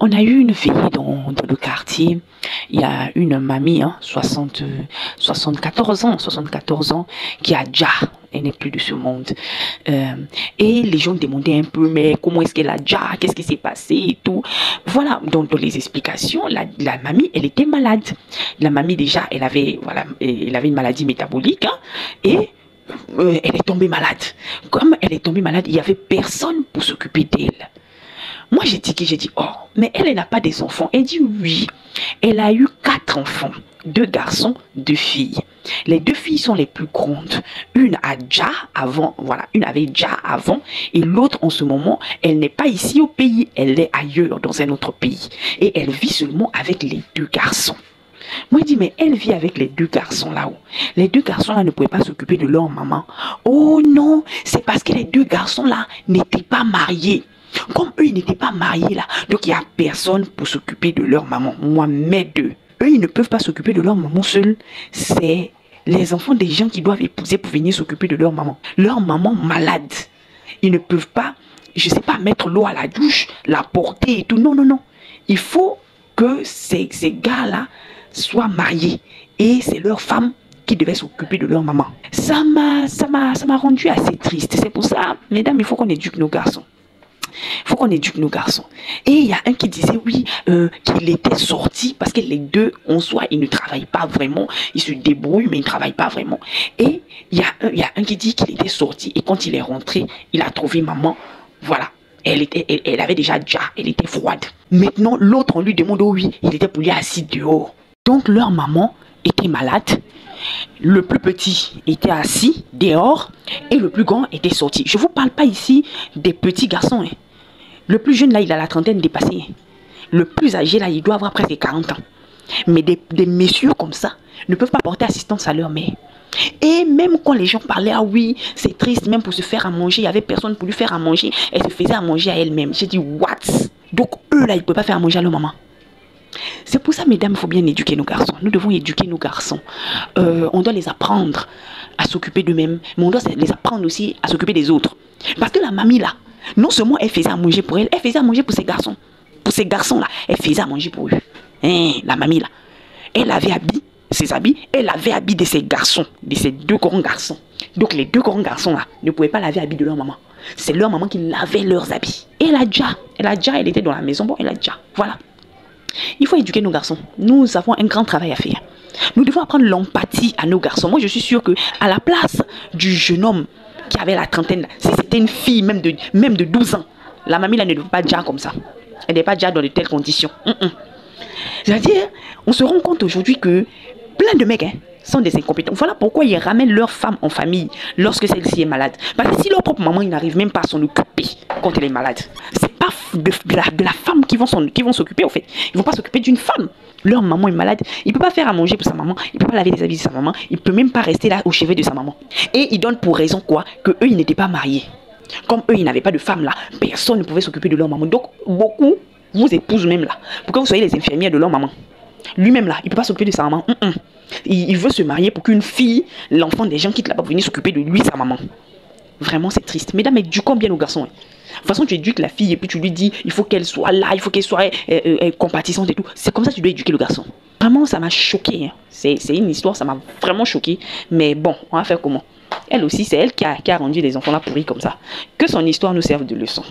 On a eu une veillée dans le quartier. Il y a une mamie, 74 ans, qui a déjà, elle n'est plus de ce monde. Et les gens demandaient un peu, mais comment est-ce qu'elle a déjà, qu'est-ce qui s'est passé et tout. Voilà, donc dans les explications, la mamie, elle était malade. La mamie déjà, elle avait une maladie métabolique, et elle est tombée malade. Comme elle est tombée malade, il n'y avait personne pour s'occuper d'elle. Moi, j'ai dit, oh, mais elle n'a pas des enfants. Elle dit oui. Elle a eu 4 enfants. 2 garçons, 2 filles. Les 2 filles sont les plus grandes. Une a déjà avant, une avait déjà avant. Et l'autre, en ce moment, elle n'est pas ici au pays. Elle est ailleurs, dans un autre pays. Et elle vit seulement avec les 2 garçons. Moi, je dis, mais elle vit avec les 2 garçons là-haut. Les 2 garçons-là ne pouvaient pas s'occuper de leur maman. Oh non, c'est parce que les 2 garçons-là n'étaient pas mariés. Comme eux, ils n'étaient pas mariés là, donc il n'y a personne pour s'occuper de leur maman. Moi, mes 2, eux, ils ne peuvent pas s'occuper de leur maman seuls. C'est les enfants des gens qui doivent épouser pour venir s'occuper de leur maman. Leur maman malade. Ils ne peuvent pas, je ne sais pas, mettre l'eau à la douche, la porter et tout. Non, non, non. Il faut que ces gars-là soient mariés. Et c'est leur femme qui devait s'occuper de leur maman. Ça m'a rendu assez triste. C'est pour ça, mesdames, il faut qu'on éduque nos garçons. Il faut qu'on éduque nos garçons. Et il y a un qui disait oui, qu'il était sorti parce que les 2 en soi, ils ne travaillent pas vraiment. Ils se débrouillent, mais ils ne travaillent pas vraiment. Et il y a un qui dit qu'il était sorti et quand il est rentré, il a trouvé maman. Voilà. Elle avait déjà, elle était froide. Maintenant, l'autre, on lui demande, oh oui, il était pour lui assis dehors. Donc, leur maman était malade. Le plus petit était assis dehors et le plus grand était sorti. Je ne vous parle pas ici des petits garçons. Le plus jeune là, il a la trentaine dépassée. Le plus âgé là, il doit avoir presque 40 ans. Mais des messieurs comme ça ne peuvent pas porter assistance à leur mère. Et même quand les gens parlaient, ah oui, c'est triste, même pour se faire à manger, il n'y avait personne pour lui faire à manger. Elle se faisait à manger à elle-même. J'ai dit, what? Donc eux là, ils ne peuvent pas faire à manger à leur maman. C'est pour ça, mesdames, il faut bien éduquer nos garçons. Nous devons éduquer nos garçons. On doit les apprendre à s'occuper d'eux-mêmes, mais on doit les apprendre aussi à s'occuper des autres. Parce que la mamie, là, non seulement elle faisait à manger pour elle, elle faisait à manger pour ses garçons. Pour ces garçons-là, elle faisait à manger pour eux. Hein, la mamie, là. Elle avait habillé ses habits, elle avait habillé de ses garçons, de ses 2 grands garçons. Donc les 2 grands garçons, là, ne pouvaient pas laver habits de leur maman. C'est leur maman qui lavait leurs habits. Et elle était dans la maison, bon, elle a déjà. Voilà. Il faut éduquer nos garçons. Nous avons un grand travail à faire. Nous devons apprendre l'empathie à nos garçons. Moi, je suis sûre qu'à la place du jeune homme qui avait la trentaine, si c'était une fille même de 12 ans, la mamie là ne devait pas déjà comme ça. Elle n'est pas déjà dans de telles conditions. C'est-à-dire, on se rend compte aujourd'hui que plein de mecs sont des incompétents. Voilà pourquoi ils ramènent leur femme en famille lorsque celle-ci est malade. Parce que si leur propre maman, ils n'arrivent même pas à s'en occuper quand elle est malade. C'est pas de la femme qui vont s'occuper en fait. Ils vont pas s'occuper d'une femme. Leur maman est malade. Il peut pas faire à manger pour sa maman. Il peut pas laver les habits de sa maman. Il peut même pas rester là au chevet de sa maman. Et ils donnent pour raison quoi? Que eux, ils n'étaient pas mariés. Comme eux, ils n'avaient pas de femme là. Personne ne pouvait s'occuper de leur maman. Donc, beaucoup vous épousent même là. Pour que vous soyez les infirmières de leur maman. Lui-même là, il ne peut pas s'occuper de sa maman. Il veut se marier pour qu'une fille, l'enfant des gens quitte là-bas pour venir s'occuper de lui, sa maman. Vraiment, c'est triste. Mesdames, éduquons bien nos garçons. De toute façon, tu éduques la fille et puis tu lui dis, il faut qu'elle soit là, il faut qu'elle soit compatissante et tout. C'est comme ça que tu dois éduquer le garçon. Vraiment, ça m'a choqué. C'est une histoire, ça m'a vraiment choqué. Mais bon, on va faire comment? Elle aussi, c'est elle qui a rendu les enfants là pourris comme ça. Que son histoire nous serve de leçon.